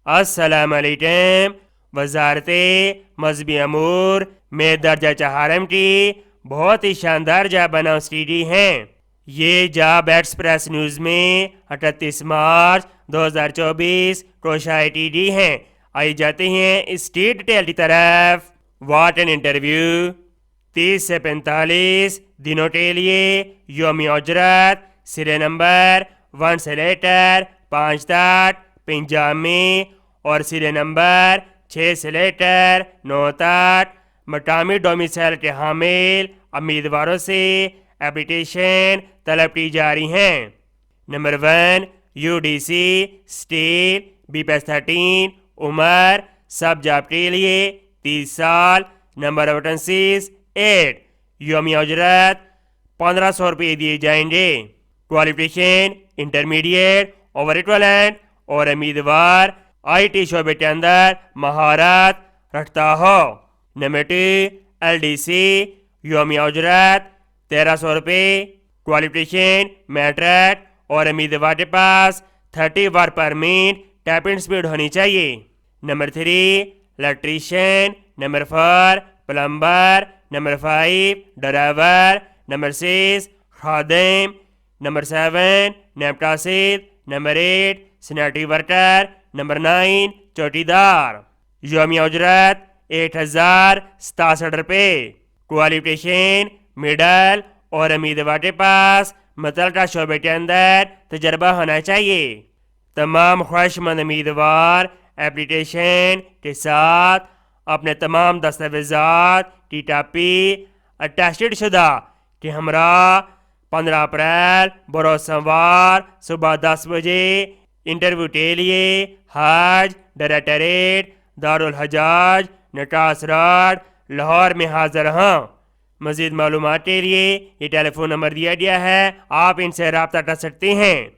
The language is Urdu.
السلام علیکم. وزارت مذہبی امور میں درجہ چہارم کی بہت ہی شاندار جاب اناؤنس کی ہیں. یہ جاب ایکسپریس نیوز میں 38 مارچ 2024 کو شائع کی گئی ہیں. آئی جاتے ہیں اسٹیٹ ڈیٹیل کی طرف. What an interview. 30 سے 45 دنوں کے لیے یومی اجرت سرے نمبر 1 سے لے کر 5 تک پنجاب میں اور سرے نمبر 6 سے لے کر 9 تک مقامی ڈومیسائل کے حامل امیدواروں سے اپلیکیشن طلب کی جا رہی ہیں. نمبر 1 UDC اسٹیل BPS 13 عمر سب جاب کے لیے 30 سال. Number of vacancies 8. یومی اجرت 1500 روپے دیے جائیں گے. کوالیفیکیشن انٹرمیڈیٹ اوور ایکویلنٹ اور امیدوار IT شعبے کے اندر مہارت رکھتا ہو. نمبر 2 LDC یومی اجرت 1300 روپے. کوالیفیکیشن میٹرک اور امیدوار کے پاس 30 word per minute typing speed ہونی چاہیے. نمبر 3 الیکٹریشین. نمبر 4 پلمبر. نمبر 5 ڈرائیور. نمبر 6 خادم. نمبر 7 نیب تحصیل. نمبر 8 سینیٹری ورکر. نمبر 9 چوکیدار. یومی اجرت 1067 روپے. کوالیفیکیشن میڈل اور امیدوار کے پاس متعلقہ شعبے کے اندر تجربہ ہونا چاہیے. تمام خواہشمند امیدوار اپلیکیشن کے ساتھ اپنے تمام دستاویزات کی کاپی اٹیسٹڈ شدہ کے ہمراہ 15 اپریل بروز سوموار صبح 10 بجے انٹرویو کے لیے حج ڈائریکٹریٹ دارالحجاج نکاس روڈ لاہور میں حاضر ہوں. مزید معلومات کے لیے یہ ٹیلی فون نمبر دیا گیا ہے، آپ ان سے رابطہ کر سکتے ہیں.